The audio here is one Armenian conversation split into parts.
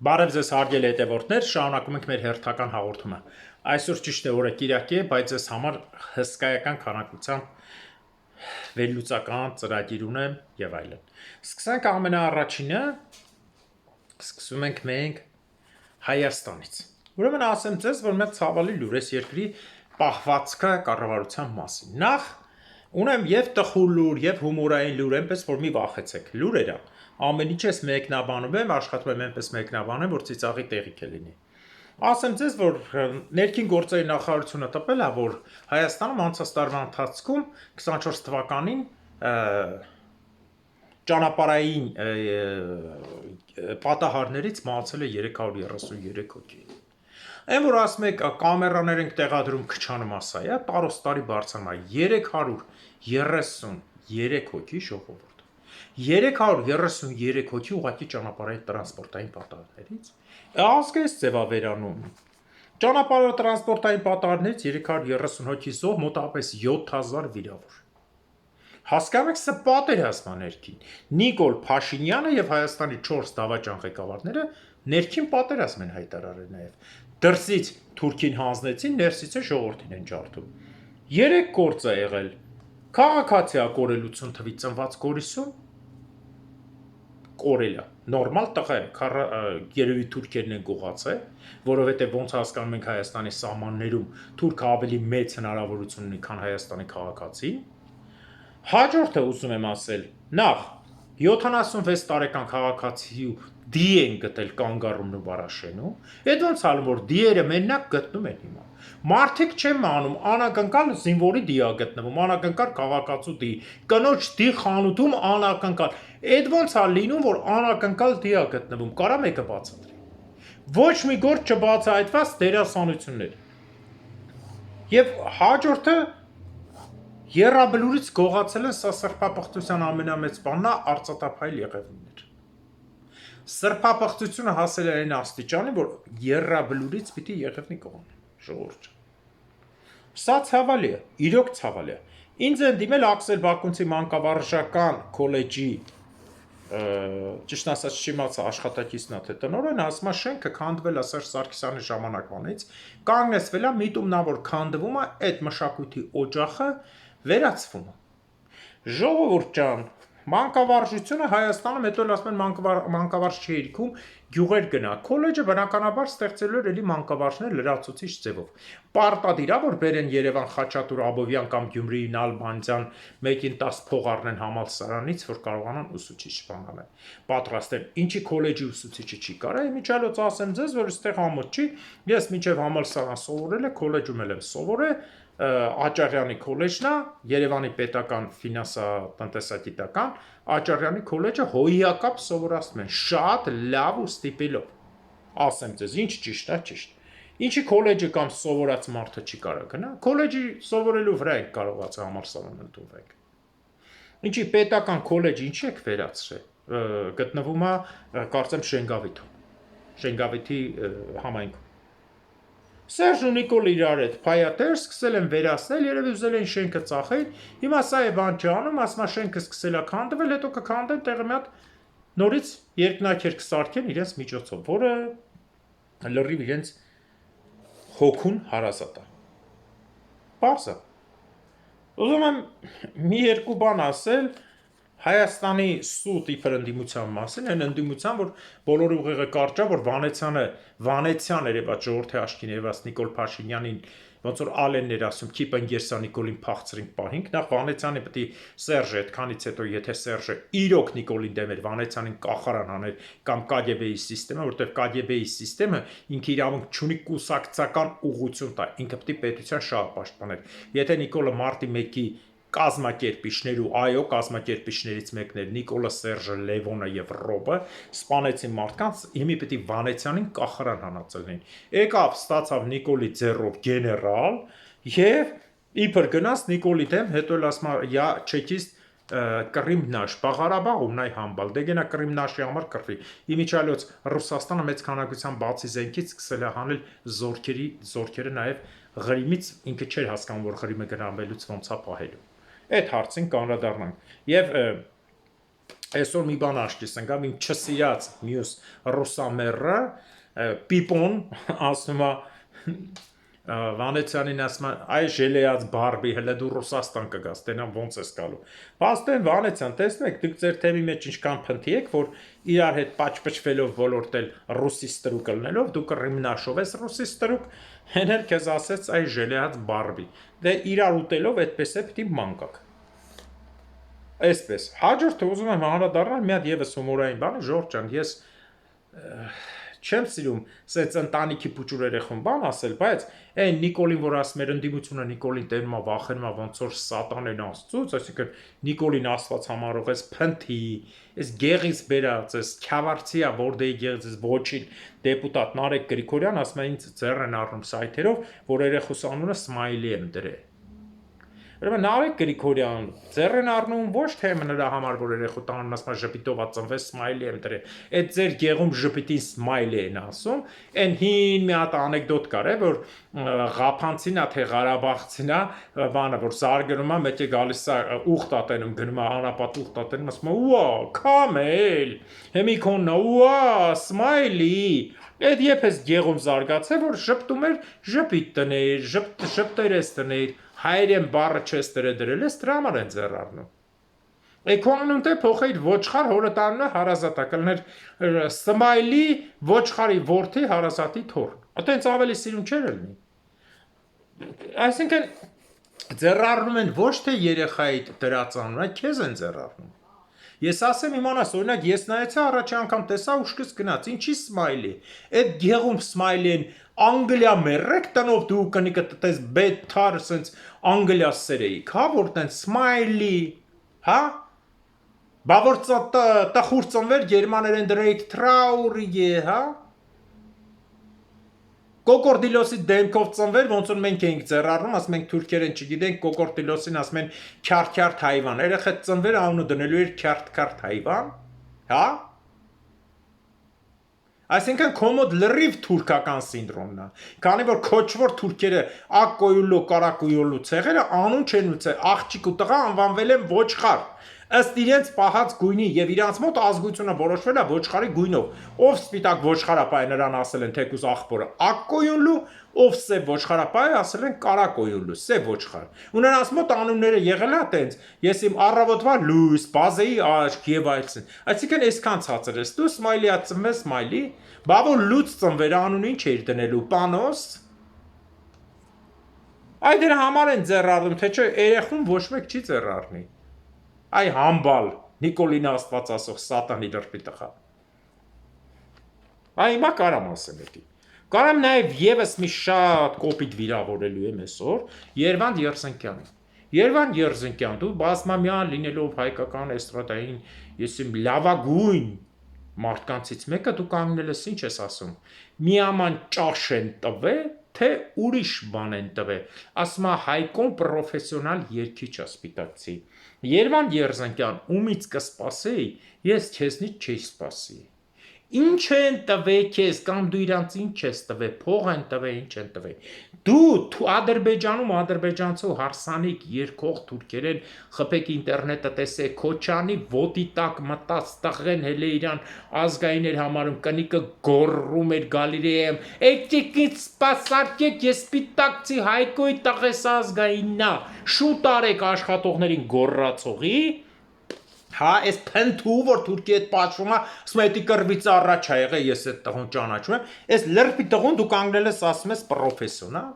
Բարև ձեզ հարգելի հետևորդներ, շարունակում ենք մեր հերթական հաղորդումը։ Այսօր ճիշտ է օրը Կիրակի է, բայց ձեզ համար հսկայական քանակությամբ վերլուծական ծրագիր ունեմ եւ այլն։ Սկսենք ամենաառաջինը, սկսում ենք մենք Հայաստանից։ Ուրեմն ասեմ ձեզ, որ մեծ ցավալի լուր է երկրի պահվածքը կառավարության մասին։ Նախ ունեմ եւ տխուր լուր, եւ հումորային լուր, այնպես որ մի վախեցեք։ Լուրերը ամեն ինչ ես մեկնաբանում եմ, աշխատում եմ այնպես մեկնաբանեմ, որ ծիծաղի տեղիք է լինի։ Ասեմ ձեզ, որ ներքին գործերի նախարարությունը տպել է, որ Հայաստանում անցած տարվա ընթացքում 24 թվականին ճանապարհային պատահարներից մահացել է 333 հոգի։ Այն որ ասում եք կամերաներ ենք տեղադրում քչանում ասա, տարոստարի բարձրանում է 333 հոգի ժողովուրդ։ 333 հոգի ուղղակի ճանապարհային տրանսպորտային պատահարներից։ Ազգես ձևավերանում։ Ճանապարհային տրանսպորտային պատահարներից 330 հոգի զոհ, մոտավորապես 7000 վիրավոր։ Հասկանում եք, սա պատերազմ է ներքին։ Նիկոլ Փաշինյանը եւ Հայաստանի 4 դավաճան ղեկավարները ներքին պատերազմ են հայտարարել նաեւ։ Դրսից Թուրքին հանձնեցին, ներսից է ժողովրդին են ջարդում։ 3 գործ է եղել։ Քաղաքացիա կորելություն թվի ծնված կորիսում կորելա։ Նորմալ տղա է, երևի թուրքերն են գողացել, որովհետև ոնց հասկանում ենք Հայաստանի սահմաններում թուրքը ավելի մեծ հնարավորություն ունի, քան Հայաստանի քաղաքացին։ Հաջորդը ուզում եմ ասել, նախ 76 տարեկան քաղաքացի դի են գտել Կանգառումն ու Վարաշենում, այդ ոնց ալում որ դիերը մենակ գտնում են հիմա։ Մարդիկ չեն մանում, անակնկալ զինվորի դի է գտնվում, անակնկալ քաղաքացու դի, կնոջ դի խանութում անակնկալ։ Այդ ոնց է լինում, որ անակնկալ դի է գտնվում, կարա մեկը բացատրի։ Ոչ մի գործ չբացահայտված դերասանություններ։ Եվ հաջորդը Եռաբլուրից գողացել են, սա սրբապղծության ամենամեծ բանն է, արծաթափայլ եղևնիներ։ Սրբապղծությունը հասել է այն աստիճանի, որ Եռաբլուրից պիտի եղևնի կողան, ժողովուրդ։ Սա ցավալի է, իրոք ցավալի է։ Ինձ են դիմել Աքսել Բակունցի մանկավարժական քոլեջի, ճիշտ ասած չիմացա աշխատակիցն է թե տնօրեն, ասում է շենքը քանդվել է Սերժ Սարգսյանի ժամանակվանից, կանգնեցվել է միտումնավոր քանդվում է այդ մշակույթի օջախը վերացվում է։ Ժողովուրդ ջան, մանկավարժությունը Հայաստանում, հետո ասում են մանկավարժ չի իրքում, գյուղեր գնա։ Քոլեջը բնականաբար ստեղծելու էր էլի մանկավարժներ լրացուցիչ ձևով։ Պարտադիր է, որ բերեն Երևան Խաչատուր Աբովյան կամ Գյումրի Նալբանդյան 1/10 փող առնեն համալսարանից, որ կարողանան ուսուցիչ բանալ։ Պատրաստել։ Ինչի քոլեջի ուսուցիչը չի կարա, իմիջիալոց ասեմ ձեզ, որ այստեղ ամոթ չի։ Ես մինչև համալսարան սովորել եմ, քոլեջում եմ սովորել Աճարյանի քոլեջն է, Երևանի պետական ֆինանսատնտեսագիտական, Աճարյանի քոլեջը հոյակապ սովորացնում են, շատ լավ ու ստիպելով։ Ասեմ ձեզ, ինչ ճիշտ է, ճիշտ։ Ինչի քոլեջը կամ սովորած մարդը չի կարող գնա, քոլեջի սովորելու վրա եք կարողացել համալսարան ընդունվեք։ Ինչի պետական քոլեջը ինչի եք վերացրել, գտնվում է, կարծեմ Շենգավիթում, Շենգավիթի համայնքում։ Սերժ ու Նիկոլ իրար հետ փայատեր սկսել են վերացնել, երևի ուզել են շենքը ծախել, հիմա սա է բան չանում, ասма շենքը սկսել է քանդվել, հետո կքանդեն տեղը մի հատ նորից երկնաքերք կսարքեն իրենց միջոցով, որը լրիվ իրենց հոգուն հարազատ է։ Պարզ է։ Ուզում եմ մի երկու բան ասել Հայաստանի սուտ իբր ընդդիմության մասին, այն ընդդիմության, որ բոլորի ուղեղը կարճ է, որ Վանեցյան էր այդ ժողովրդի աչքին երևաց Նիկոլ Փաշինյանին, ոնց որ ալեններ ասում, քիպ ընկերսա Նիկոլին փախցրինք պահինք, նախ Վանեցյանը պետք է Սերժը այդքանից հետո եթե Սերժը իրոք Նիկոլին դեմ էր, Վանեցյանին կախարան աներ կամ KGB-ի սիստեմը, որտեղ KGB-ի սիստեմը ինքը իրավունք չունի կուսակցական ուղղություն տա, ինքը պետք է պետության շահ պաշտպաներ։ Եթե Նիկոլը մարտի 1-ի կազմակերպիչներ ու այո կազմակերպիչներից մեկն էր Նիկոլը Սերժը Լևոնը եւ Ռոբը սպանեցին մարդկանց հիմի պետք է Վանեցյանին կախարան հանածելնին եկավ ստացավ Նիկոլի ձեռով գեներալ եւ իբր գնաց Նիկոլի դեմ հետո էլ ասма я чекист Կռիմ նաշ, Բաղարաբաղ ու նայ համբալ, դե գնա Կռիմ նաշի համար կռվի։ Իմիջիալոց Ռուսաստանը մեծ քանակությամբ բացի զենքից սկսել է հանել զորքերը նաև Ղրիմից ինքը չէր հասկանում, որ Ղրիմը գրանվելուց ոնց է պահելու։ Այդ հարցին կանդրադառնանք։ Եվ Այսօր մի բան աշկիս ընկավ իմ չսիրած մյուս ռուսամերը պիպոն ասում է Վանեցյանին ասում այ ժելեած բարբի հələ դու Ռուսաստան կգաս տենա ոնց ես գալու Պաստեն Վանեցյան տեսնեք դուք ձեր թեմի մեջ ինչքան փնթի եք որ իրար հետ պաճպճվելով ոլորտել ռուսի ստրուկ լնելով դու կռիմնաշով ես ռուսի ստրուկ հենել քեզ ասեց այ ժելեած բարբի դե իրար ուտելով այդպես է պիտի մանկակ Այսպես հաջորդը ուզում եմ հանրադառնալ մի հատ եւս հումորային բան Ժորժ ջան ես չեմ սիրում սենց ընտանիքի փուճուր երեխուն բան ասել, բայց այն Նիկոլին, որ ասում էր ընդդիմությունը Նիկոլին տերմա վախենումա ոնց որ սատանեն աստծուց, այսինքն Նիկոլին աստված համարող էս փնթի, էս գեղից բերած, էս քյավարցիա, որդեի գեղից էս ոչին դեպուտատ Նարեկ Գրիգորյան ասում է ինձ ձեռ են առնում սայթերով, որ երեխուս անունը Սմայլի եմ դրել Ուրեմն Նարեկ Գրիգորյան ձեռ են առնում ոչ թե նրա համար որ երեխու տանն ասում ժպիտով ծնվեց Սմայլի եմ դրել այդ ձեր գեղում ժպիտին Սմայլի են ասում այն հին մի հատ անեկդոտ կար է որ Ղափանցին է թե Ղարաբաղցին է բանը որ զարգանում է մեկ է գալիս է ուխտ ատենում գնում է անապատ ուխտ ատենում ասում է ուա կամել հեմիքոննա ուա Սմայլի Այդ երբ ես գեղում զարգացել, որ ժպտում էր ժպիտ տնեիր, ժպտերես տնեիր, հայերեն բառը չես դրել ես, դրա համար են ձեռ առնում։ Էքոնուն թե փոխեիր ոչխար հորը տանունը հարազատա, կլներ Սմայլի ոչխարի որդի հարազատի թոռն։ Այդտենց ավելի սիրուն չէր լինի։ Այսինքն ձեռ առնում են ոչ թե երեխայի դրած անունը, քեզ են ձեռ առնում։ Ես ասեմ իմանաս, օրինակ ես նայեցի առաջի անգամ տեսա ուշքս գնաց, ինչի Սմայլի։ Այդ գեղում Սմայլին Անգլիա մերրեք տնով դու կնիկը տես բեթար սենց Անգլիա սերեիք, հա, որ տեն Սմայլի, հա։ Բա որ տխուր ծնվեր գերմաներեն դրեիք Traurige, հա։ Կոկորդիլոսի դեմքով ծնվեր, ոնց որ մենք էինք ձեռ առնում, ասում ենք թուրքերեն չգիտենք, կոկորդիլոսին ասում են քյարթ հայվան, երեխա ծնվեր անունը դնելու էր քյարթ հայվան, հա։ Այսինքն կոմոդ լրիվ թուրքական սինդրոմն է, քանի որ քոչվոր թուրքերը ակոյուլո կարակոյուլո ցեղերը անուն չեն ուծել, աղջիկ ու տղա անվանվել են ոչխար, ըստ իրենց պահած գույնի եւ իրանց մոտ ազգությունը որոշվել է ոչխարի գույնով, ով սպիտակ ոչխարապայ նրան ասել են թեկուզ աղբորը ակոյուլո, ով սև ոչխարապայ ասել են կարակոյուլո, սև ոչխար, ու նրանց մոտ անունները եղել է տենց, ես իմ առավոտվա լույս, բազեի աչք եւ այլն, այսինքն այսքան ցածր ես դու Սմայլիա ծնվես Սմայլի Բա որ լուծ ծնվեր անուն ինչ էր դնելու Պանոս Այ դրա համար են ձեռ առնում թե չէ երեխուն ոչ մեկ չի ձեռ առնի Այ համբալ Նիկոլին Աստված ասող սատանի դրպի տղա Այ հիմա կարամ ասեմ էդի Կարամ նաև եւս մի շատ կոպիտ վիրավորելու եմ այսօր Երվանդ Երզնկյանին Երվանդ Երզնկյան դու բազմամյա լինելով հայկական էստրադային ես իմ լավագույն մարդկանցից մեկը դու կանգնել ես ինչ ես ասում միաման ճաշ են տվել թե ուրիշ բան են տվել ասում է հայկոն պրոֆեսիոնալ երգիչ է սպիտակցի Երվանդ Երզնկյան ումից կսպասեի ես քեզնից չի սպասի Ինչ են տվել քեզ կամ դու իրանց ինչ ես տվել փող են տվել ինչ են տվել դու Ադրբեջանում ադրբեջանցու հարսանիք երկող թուրքերեն խփեք ինտերնետը տեսեք Քոչանի ոտի տակ մտած տղեն հելե իրան ազգային էր համարում կնիկը գոռում էր գալիրեյեմ եկեք ինձ սպասարկեք ես սպիտակցի հայկոյի տղես ազգայիննա շուտ արեք աշխատողներին գոռացողի Հա, այս փնթու, որ Թուրքի հետ պատշում է, ասում է, էդի կրվից առաջ է եղել, ես այդ տղուն ճանաչում եմ, այս լրպի տղուն դու կանգնել ես, ասում ես, պրոֆեսիոնալ։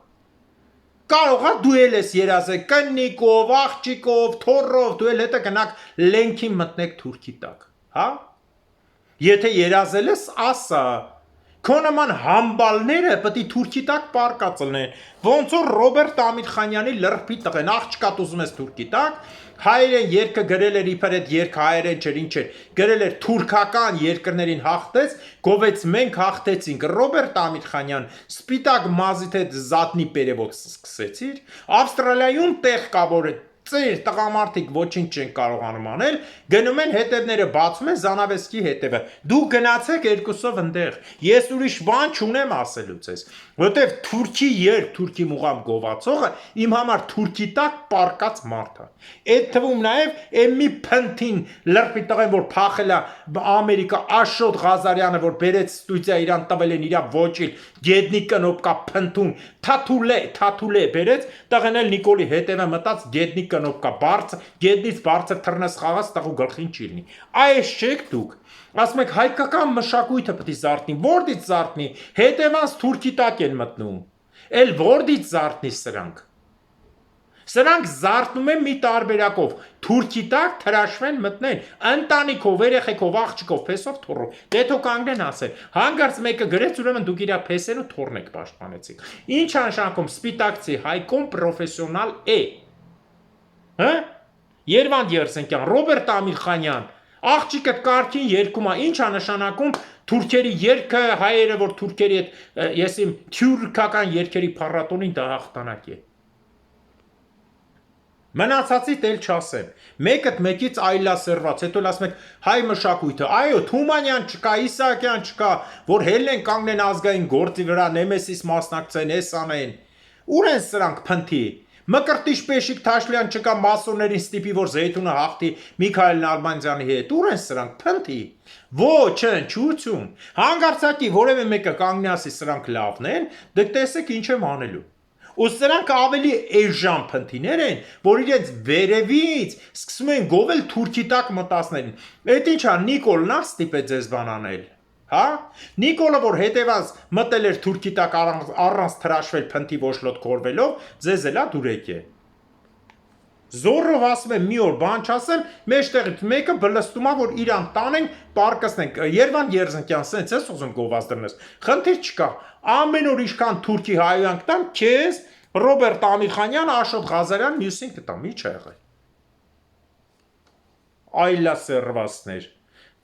Կարող է դու էլ ես երազել կնիկով, աղջիկով, թոռով, դու էլ հետը գնաք լենքին մտնեք Թուրքի տակ, հա։ Եթե երազել ես, ասա, քո նման համբալները պետք է Թուրքի տակ պարկած լինեն, ոնց որ Ռոբերտ Ամիրխանյանի լրպի տղեն, աղջկատ ուզում ես Թուրքի տակ, հայերեն երկը գրել էր իբր այդ երգը հայերեն չէր ինչ էր, գրել էր թուրքական երկրներին հաղթեց, գովեց մենք հաղթեցինք, Ռոբերտ Ամիրխանյան, սպիտակ մազիթ հետ զատնի պերևոց սկսեցիր, Ավստրալիայում տեղ կա որ ծեր տղամարդիկ ոչինչ չեն կարողանում անել, գնում են հետևները բացում են Զանավեսկի հետևը։ Դու գնացեք երկուսով ընդեղ։ Ես ուրիշ բան չունեմ ասելու ձեզ, որտեվ թուրքի թուրքի մուղամ գովացողը իմ համար թուրքի տակ պարկած մարդ է։ Այդ թվում նաև այն մի փնթին լրպի տղեն, որ փախել է Ամերիկա, Աշոտ Ղազարյանը, որ բերեց ստուդիա իրան տվել են իր ոչիլ, գետնի կնոպկա փնթուն, թաթուլե բերեց, տղեն էլ Նիկոլի հետևը մտած գետնի կնոպկա, գետնից բարձր թռնես խաղաց, տղու գլխին չի լինի։ Այս չեք դուք։ Ասում եք հայկական մշակույթը պետք է զարթնի, որտից զարթնի, հետևանց թուրքի տակ են մտնում, էլ որտից զարթնի սրանք։ Սրանք զարթնում են մի տարբերակով, թուրքի տակ թրաշվեն մտնեն, ընտանիքով, երեխեքով, աղջիկով, փեսով թոռով, դե թող կանգնեն ասեն, հանկարծ մեկը գրեց, ուրեմն դուք իր փեսեն ու թոռնեք պաշտպանեցիք։ Ինչ նշանակում սպիտակցի հայկոն պրոֆեսիոնալ է։ Հա? Երվանդ Երսենկյան, Ռոբերտ Ամիրխանյան, աղջիկը կարգին երկում է, ինչ նշանակում թուրքերի երգը, հայերը, որ թուրքերի հետ ես իմ թյուրքական երգերի փառատոնին դա հաղթանակ է։ Մնացածից էլ չասեմ, մեկդ մեկից այլասերված, հետո ասում եք հայ մշակույթը, այո, Թումանյան չկա, Իսահակյան չկա, որ հելեն կանգնեն ազգային գործի վրա, Նեմեսիս մասնակցեն, էս անեն, ուր են սրանք փնթի, Մկրտիչ Պեշիկ Թաշլյան չկա, մասոններին ստիպի, որ Զեյթունը հաղթի Միքայել Նալբանդյանի հետ, ուր են սրանք փնթի, ոչ են, չություն, հանգարցակի որևէ մեկը կանգնի ասի սրանք լավն են, դեք տեսեք ինչ եմ անելու։ Ու սրանք ավելի էժան փնթիներ են, որ իրենց վերևից սկսում են գովել թուրքի տակ մտածներին։ Այդ ինչա Նիկոլն է ստիպեց ձեզ բան անել, հա? Նիկոլը, որ հետևած մտել էր թուրքի տակ առանց թրաշվել փնթի ոչլոտ կորվելով, ձեզ էլա դուրեք է։ Զորով ասում եմ մի օր բան չասեմ, մեջտեղից մեկը բլստում է, որ իրան տանենք, պարկասնենք, Երվանդ Երզնկյան, սենց ես ուզում գովազ դրնես, խնդիր չկա, ամեն օր իշքան թուրքի հայոյանք տամ, քեզ, Ռոբերտ Ամիրխանյան, Աշոտ Ղազարյան, մյուսին կտամ, ի՞նչ է եղել։ Այլասերվածներ։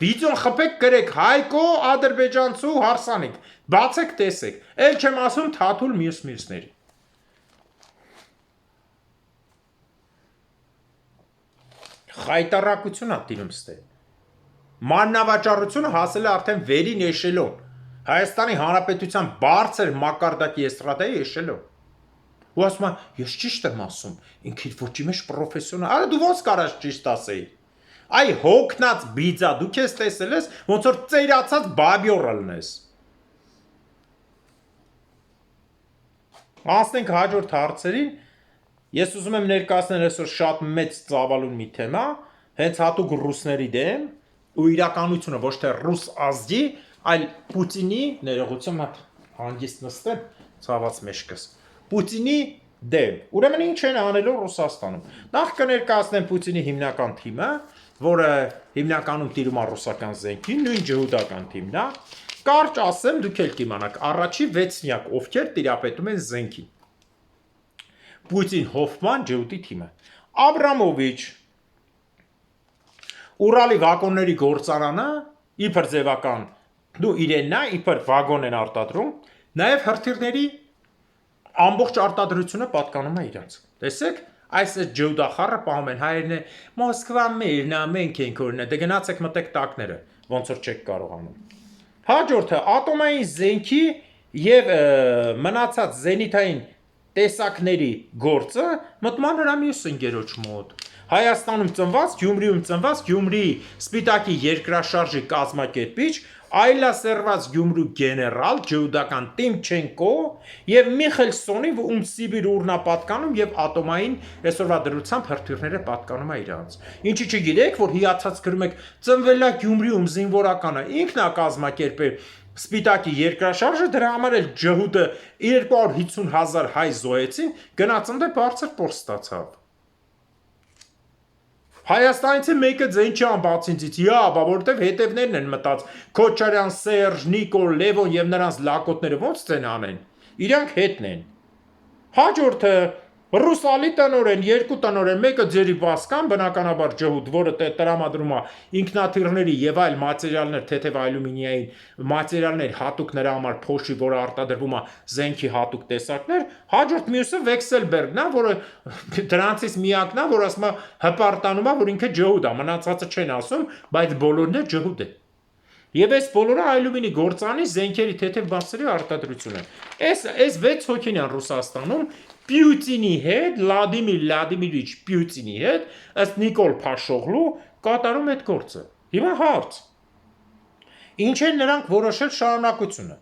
Վիդեոն խփեք գրեք Հայկո, ադրբեջանցու, հարսանիք, բացեք տեսեք, էլ չեմ ասում թաթուլ մյուսների։ Խայտարակությունը տիրում ստե։ Մաննավաճառությունը հասել է արդեն վերին էշելոն, Հայաստանի Հանրապետության բարձր մակարդակի էստրադայի էշելոն։ Ու ասում եմ, ես ճիշտ եմ ասում, ինքը իր ոչի մեջ պրոֆեսիոնալ, արա դու ոնց կարաս ճիշտ ասեի։ Այ հոգնած բիձա, դու քեզ տեսել ես, ոնց որ ծերացած բաբյորը լնես։ Անցնենք հաջորդ հարցերին։ Ես ուզում եմ ներկայացնել այսօր շատ մեծ ծավալուն մի թեմա, հենց հատուկ ռուսների դեմ, ու իրականությունը ոչ թե ռուս ազգի, այլ Պուտինի, ներողություն հատ հանգիստ նստեմ, ցաված մեջքս, Պուտինի դեմ։ Ուրեմն ինչ են անելու Ռուսաստանում։ Նախ կներկայացնեմ Պուտինի հիմնական թիմը, որը հիմնականում տիրում է ռուսական զենքին, նույն ջհուդական թիմն է։ Կարճ ասեմ, դուք էլ կիմանաք, առաջի 6-նյակ ովքեր տիրապետում են զենքին։ Պուտին Հոֆման ջհուդի թիմը, Աբրամովիչ, Ուրալի վագոնների գործարանը, իբր ձևական, դու իրենն է, իբր վագոն են արտադրում, նաև հրթիռների ամբողջ արտադրությունը պատկանում է իրանց։ Տեսեք, այս ջհուդախառը պահում են հայերն է, Մոսկվան մերն է, մենք ենք օրինակ, դե գնացեք մտեք տակները, ոնց որ չեք կարողանում։ Հաջորդը ատոմային զենքի եւ մնացած զենիթային տեսակների գործը մտման հրա մյուս ընկերոջ մոտ։ Հայաստանում ծնված, Գյումրիում ծնված, Գյումրիի Սպիտակի երկրաշարժի կազմակերպիչ, այլասերված Գյումրու գեներալ, ջհուդական Տիմչենկո եւ Միխելսոնի, ում Սիբիր ուրնա պատկանում եւ ատոմային այսօրվա դրությամբ հրթիռները պատկանում է իրանց։ Ինչի չգիտեք, որ հիացած գրում եք ծնվել է Գյումրիում զինվորականը, ինքն է կազմակերպել Սպիտակի երկրաշարժը, դրա համար էլ ջհուդը 250,000 հայ զոհեցին, գնացնդե բարձր փորձ ստացավ։ Հայաստանից մեկը ձեն չի ամբացինցից, որովհետև հետևներն են մտած, Քոչարյան, Սերժ, Նիկոլ, Լևոն եւ նրանց լակոտները ոնց ձեն անեն, իրանք հետն են։ Հաջորդը Ռուսալի տնորեն, երկու տնորեն, մեկը ձերի բասկան, բնականաբար ջհուդ, որը տրամադրում է ինքնաթիռների եւ այլ մատերիալներ, թեթև ալյումինիային մատերիալներ հատուկ նրա համար փոշի, որը արտադրվում է զենքի հատուկ տեսակներ, հաջորդ մյուսը Վեքսելբերգն է, որը դրանցից միակն է, որ ասում է հպարտանում է, որ ինքը ջհուդ է, մնացածը չեն ասում, բայց բոլորն է ջհուդ է։ Եվ այս բոլորը ալյումինի գործանի զենքերի թեթև բարձրի արտադրություն են։ Այս 6 հոգին են Ռուսաստանում Պյուտինի հետ, Վլադիմիր Պյուտինի հետ, ըստ Նիկոլ Փաշօղլու կատարում այդ գործը։ Հիմա հարց. ինչ են նրանք որոշել շարունակությունը։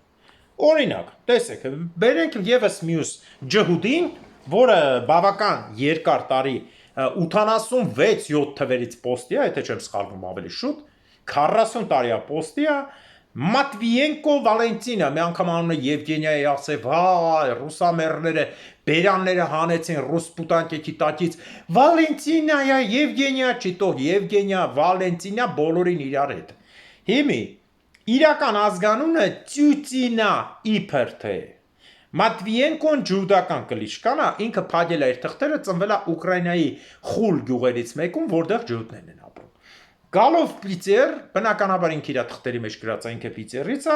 Օրինակ, տեսեք, բերենք եւս մյուս ջհուդին, որը բավական երկար տարի 86-7 թվերից պոստի է, եթե չեմ սխալվում ավելի շուտ, 40 տարի է պոստի է, Մատվիենկո Վալենտինա, մի անգամ անունը Եվգենիա է ասել, վայ, ռուսամերները բերանները հանեցին ռուս պուտանկեքի տակից, Վալենտինայա, Եվգենիա չի, թող Եվգենիա, Վալենտինա բոլորին իրար հետ։ Հիմի իրական ազգանունը Տյուտինա իբր թե Մատվիենկոն ջուդական կլիշկան է, ինքը փակել է իր թղթերը, ծնվել է Ուկրաինայի Խուլ գյուղերից մեկում, որտեղ ջհուդներն են ապրում։ Գալով Պիծեր, բնականաբար ինքը իր թղթերի մեջ գրած է, ինքը Պիծերից է,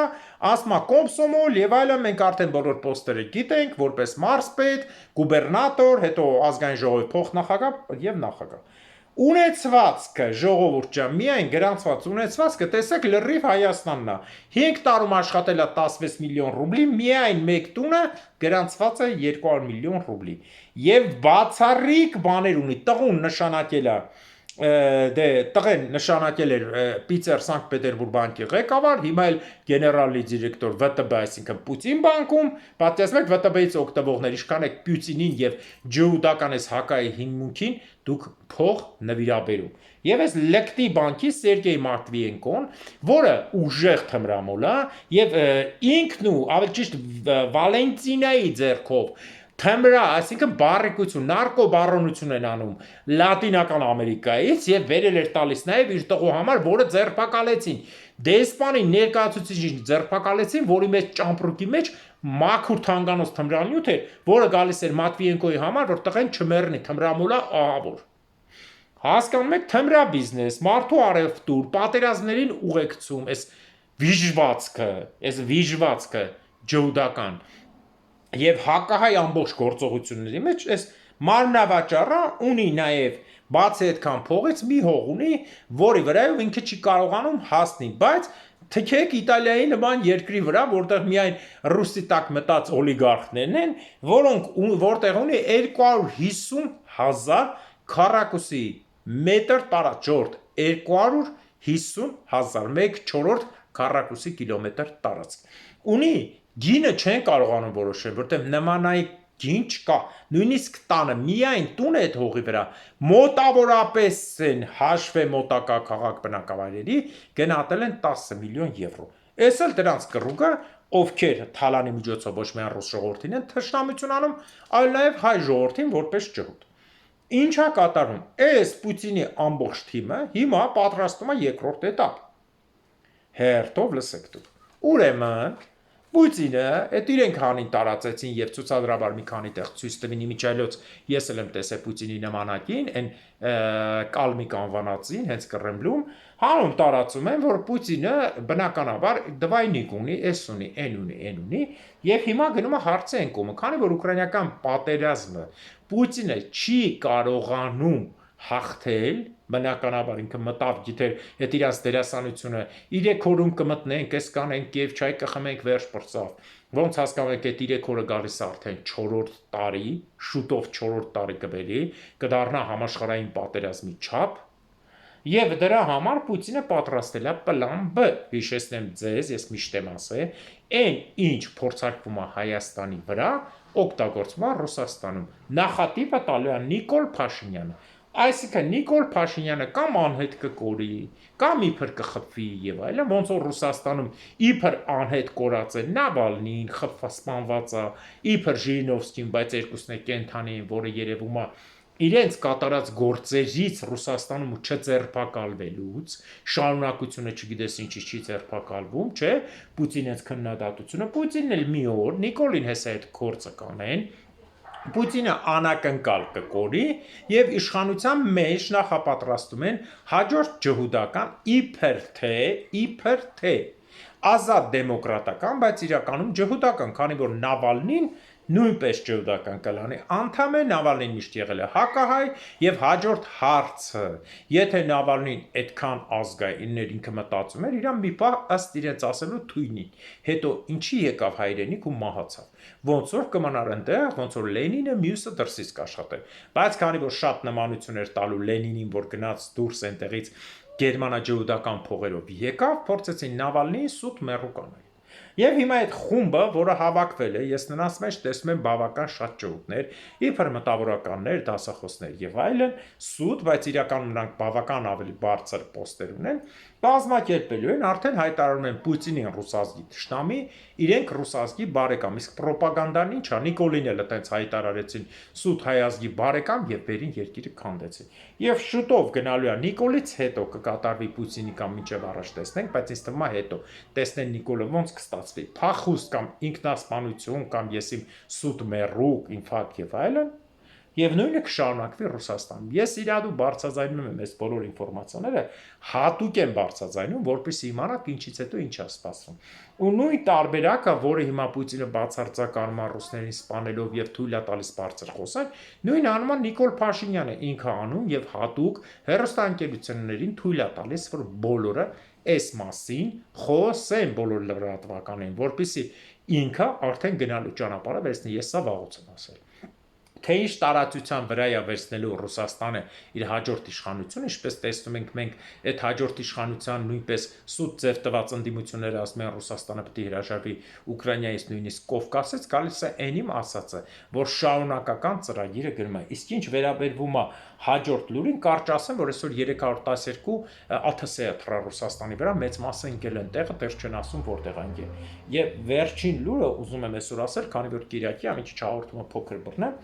ասում է Կոմսոմոլ եւ այլն, մենք արդեն բոլոր պոստերը գիտենք, որպես մարզպետ, գուբերնատոր, հետո ազգային ժողովի փոխնախագահ եւ նախագահ։ Ունեցվածքը ժողովուրդ ջան, միայն գրանցված ունեցվածքը, տեսեք լրիվ Հայաստանն է։ 5 տարում աշխատել է 16 միլիոն ռուբլի, միայն մեկ տունը գրանցված է 200 միլիոն ռուբլի։ Եվ բացառիկ բաներ ունի, տղուն նշանակել է տղեն նշանակել էր Պիծեր Սանկտ Պետերբուրգ բանկի ղեկավար, հիմա էլ գեներալի դիրեկտոր ՎՏԲ, այսինքն Պուտին բանկում, պատկերացնեք ՎՏԲ-ից օգտվողներ, ինչքան է Պյուտինին եւ ջհուդական այս հակայի հիմունքին դուք փող նվիրաբերում։ Եվ այս լկտի բանկի Սերգեյ Մատվիենկոն, որը ուժեղ թմրամոլ է եւ ինքն ու ավելի ճիշտ Վալենտինայի ձեռքով թմրա, այսինքն բարեկություն, նարկոբարոնություն են անում Լատինական Ամերիկայից եւ վերել էր տալիս նաեւ իր տղու համար, որը ձերբակալեցին։ Դեսպանի ներկայացուցիչին ձերբակալեցին, որի մեջ ճամպրուկի մեջ մաքուր թանկանոց թմրանյութ էր, որը գալիս էր Մատվիենկոյի համար, որ տղեն չմեռնի, թմրամոլա ահավոր։ Հասկանում եք, թմրա բիզնես, մարդու արևտուր, պատերազմներին ուղեկցում, այս վիժվածքը ջհուդական եւ հակահայ ամբողջ գործողությունների մեջ այս մարմնավաճառը ունի նաեւ բացի այդքան փողից մի հող ունի, որի վրայով ինքը չի կարողանում հասնի, բայց թքեք Իտալիայի նման երկրի վրա, որտեղ միայն ռուսի տակ մտած օլիգարխներն են, որտեղ ունի 250,000 քառակուսի մետր տարածք, 250,000, 1/4 քառակուսի կիլոմետր տարածք։ Ունի գինը չեն կարողանում որոշել, որտեղ նմանայի գին չկա, նույնիսկ տանը միայն տուն է այդ հողի վրա, մոտավորապես են հաշվե մոտակա քաղաք բնակավայրերի գնահատել են 10 միլիոն եվրո։ Այս էլ դրանց կռուգը, ովքեր թալանի միջոցով ոչ միայն ռուս ժողովրդին են թշնամություն անում, այլ նաև հայ ժողովրդին որպես ջհուդ։ Ինչ է կատարում։ Այս Պուտինի ամբողջ թիմը հիմա պատրաստում է երկրորդ էտապ։ Հերթով լսեք դուք։ Ուրեմն Պուտինը այդ իրենք հանին տարածեցին եւ ցուցադրաբար մի քանի տեղ ցույց տվին իմիջայլոց ես էլ եմ տեսել Պուտինի նմանակին այն կալմիկ անվանածին հենց Կրեմլում հանում տարածում են որ Պուտինը բնականաբար դվայնիկ ունի, էս ունի, այն ունի եւ հիմա գնում է հարցը են կոմը, քանի որ ուկրաինական պատերազմը Պուտինը չի կարողանում հաղթել, բնականաբար ինքը մտավ գիտեր այդ իրաց դերասանությունը 3 օրում կմտնենք, այս կանենք եւ չայ կխմենք վերջ բրծավ։ Ոնց հասկանում եք այդ 3 օրը գալիս արդեն 4-րդ տարի, շուտով 4-րդ տարի կվերի, կդառնա համաշխարհային պատերազմի չափ։ Եվ դրա համար Պուտինը պատրաստել է պլան B, հիշեցնեմ ձեզ, ես միշտ եմ ասել, այն ինչ փորձարկվում է Հայաստանի վրա, օգտագործվում է Ռուսաստանում։ Նախատիպը տալու է Նիկոլ Փաշինյանը։ Այսինքն Նիկոլ Փաշինյանը կամ անհետ կկորի, կամ իբր կխփվի եւ այլն, ոնց որ Ռուսաստանում իբր անհետ կորած է Նավալնին, խփասպանված է, իբր Ժիրինովսկին, բայց երկուսն է կենթանի են, որը երևում է իրենց կատարած գործերից Ռուսաստանում չձերբակալվելուց, շարունակությունը չգիտես ինչի չի ձերբակալվում, չէ, Պուտինի քննադատությունը, Պուտինն էլ մի օր Նիկոլին հեսա այդ գործը կանեն, Պուտինը անակնկալ կկորի եւ իշխանության մեջ նախապատրաստում են հաջորդ ջհուդական իբր թե ազատ դեմոկրատական, բայց իրականում ջհուդական, քանի որ Նավալնին նույնպես ջհուդական կլանի անդամ է, Նավալնին միշտ եղել է հակահայ եւ հաջորդ հարցը, եթե Նավալնին այդքան ազգայիններ ինքը մտածում էր, իրան մի պահ ըստ իրենց ասելու թույնին, հետո ինչի եկավ հայրենիք ու մահացավ, ոնց որ կմնար այնտեղ, ոնց որ Լենինը մյուսը դրսից կաշխատեր, բայց քանի որ շատ նմանություն էր տալու Լենինին, որ գնաց դուրս այնտեղից գերմանա-ջհուդական փողերով եկավ, փորձեցին Նավալնիին սուտ մեռու կանել։ Եվ հիմա այդ խումբը, որը հավաքվել է, ես նրանց մեջ տեսնում եմ բավական շատ ջհուդներ, իբր մտավորականներ, դասախոսներ եւ այլն, սուտ, բայց իրականում նրանք բավական ավելի բարձր պոստեր ունեն, կազմակերպելու են, արդեն հայտարարում են Պուտինին ռուսազգի թշնամի, իրենք ռուսազգի բարեկամ, իսկ ռոպագանդան ինչ է, Նիկոլին էլ այդպես հայտարարեցին սուտ հայազգի բարեկամ եւ վերին երկիրը քանդեցին։ Եվ շուտով գնալու է Նիկոլից հետո կկատարվի Պուտինի կամ մինչև առաջ տեսնենք, բայց ինձ թվում է հետո տեսնեն Նիկոլը ոնց կստացվի, փախուստ կամ ինքնասպանություն կամ ես իմ սուտ մեռուկ, ինֆարկտ եւ այլն, եւ նույնը կշարունակվի Ռուսաստանում։ Ես իրադու բարձրաձայնում եմ այս բոլոր ինֆորմացիաները, հատուկ եմ բարձրաձայնում, որպեսզի իմանաք ինչից հետո ինչ է սպասվում։ Ու նույն տարբերակը, որը հիմա Պուտինը բացարձականում է ռուսներին սպանելով եւ թույլ է տալիս բարձր խոսել, նույն անում է Նիկոլ Փաշինյանը, ինքը անում եւ հատուկ հեռուստաընկերություններին թույլ է տալիս, որ բոլորը այս մասին խոսեն բոլոր լրատվականներին, որպեսզի ինքը արդեն գնալու ճանապարհը վերցնի, ես սա վաղուց եմ ասել։ Թե ինչ տարածության վրա է վերցնելու Ռուսաստանը իր հաջորդ իշխանությունը, ինչպես տեսնում ենք մենք այդ հաջորդ իշխանության նույնպես սուտ ձև տված ընդդիմությունները ասում են Ռուսաստանը պետք է հրաժարվի Ուկրաինայից նույնիսկ Կովկասից, գալիս է այն իմ ասածը, որ շարունակական ծրագիրը գրում է։ Իսկ ինչ վերաբերվում է հաջորդ լուրին, կարճ ասեմ, որ այսօր 312 ԱԹՍ է թռա Ռուսաստանի վրա, մեծ մասը ընկել են տեղը, դեռ չեն ասում որտեղ ընկել։ Եվ վերջին լուրը ուզում եմ այսօր ասել, քանի որ Կիրակի ամիջի հաղորդումը փոքր բռնեմ,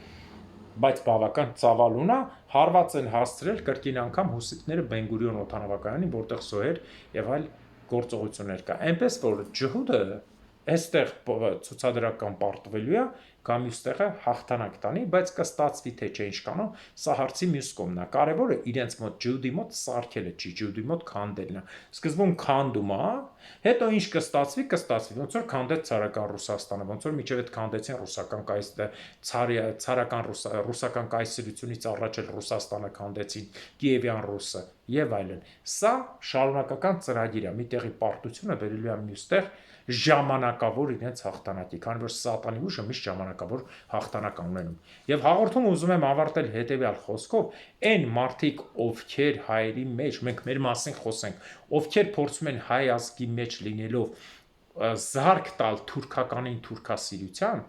բայց բավական ծավալուն է, հարված են հասցրել կրկին անգամ հուսիկները Բեն-Գուրիոն օդանավակայանին, որտեղ զոհեր եւ այլ գործողություններ կա։ Այնպես որ ջհուդը այստեղ ցուցադրական պարտվելու է, կամ մյուստեղը հաղթանակ տանի, բայց կստացվի թե չէ ինչ կանոն, սա հարցի մյուս կողմն է։ Կարևորը իրենց մոտ ջհուդի մոտ սարքելը չի, ջհուդի մոտ քանդելն է։ Սկզբում քանդում է, հետո ինչ կստացվի, ոնց որ քանդեց ցարական Ռուսաստանը, ոնց որ միջև այդ քանդեցին ռուսական կայսրությունից առաջ էլ Ռուսաստանը քանդեցին Կիևյան Ռուսը եւ այլն։ Սա շարունակական ծրագիր է, մի տեղի պարտությունը վերելու է մյուստեղ ժամանակավոր իրենց հաղթանակի, քանի որ սատանի ուժը միշտ ժամանակավոր հաղթանակ ունենում։ Եվ հաղորդումը ուզում եմ ավարտել հետևյալ խոսքով. այն մարդիկ, ովքեր հայերի մեջ, մենք մեր մասին խոսենք, ովքեր փորձում են հայ ազգի մեջ լինելով զարկ տալ թուրքականին թուրքասիրության,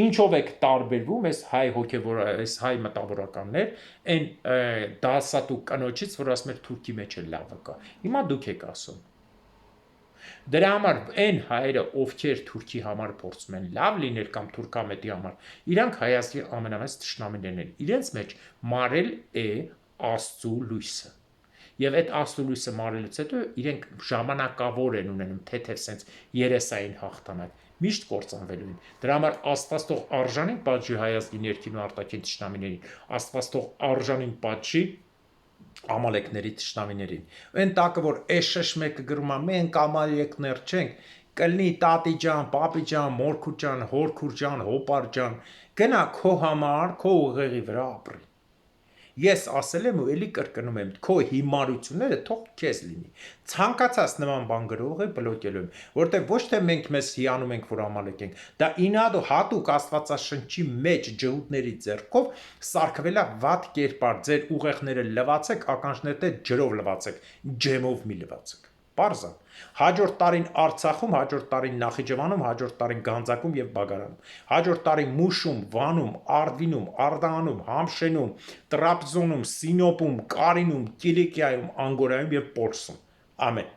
ինչով եք տարբերվում այս հայ հոգևոր, այս հայ մտավորականներ, այն դասատու կնոջից, որ ասում էր թուրքի մեջ է լավը կա։ Հիմա դուք եք ասում։ Դրա համար այն հայերը, ովքեր Թուրքի համար փորձում են լավ լինել կամ թուրքամետի համար, իրանք հայազգի ամենամեծ թշնամիներն են։ Իրենց մեջ մարել է Աստծո լույսը։ Եվ այդ Աստծո լույսը մարելուց հետո իրենք ժամանակավոր են ունենում թեթև սենց երեսային հաղթանակ, միշտ կործանվելու են։ Դրա համար Աստված թող արժանին պատժի հայազգի ներքին ու արտաքին թշնամիներին, Աստված թող արժանին պատժի ամալեկների թշնամիներին։ Այն տակը որ էշշ մեկը գրում է մենք ամալեկներ չենք, կլինի տատի ջան, պապի ջան, մորքուր ջան, հորքուր ջան, հոպար ջան, գնա քո համար, քո ուղեղի վրա ապրի։ Ես ասել եմ ու էլի կրկնում եմ, քո հիմարությունները թող քեզ լինի։ Ցանկացած նման բան գրող է բլոկելու եմ, որտեղ ոչ թե մենք մեզ հիանում ենք, որ ամալեկ ենք, դա ինադո հատուկ Աստվածաշնչի մեջ ջհուդների ձեռքով սարքվել է վատ կերպար, ձեր ուղեղները լվացեք, ականջները ջրով լվացեք, ջեմով մի լվացեք։ Պարզա։ Հաջորդ տարին Արցախում, հաջորդ տարին Նախիջևանում, հաջորդ տարին Գանձակում եւ Բագարանում, հաջորդ տարին Մուշում, Վանում, Արդվինում, Արդահանում, Համշենում, Տրաբզոնում, Սինոպում, Կարինում, Կիլիկիայում, Անգորայում եւ Պորսում։ Ամեն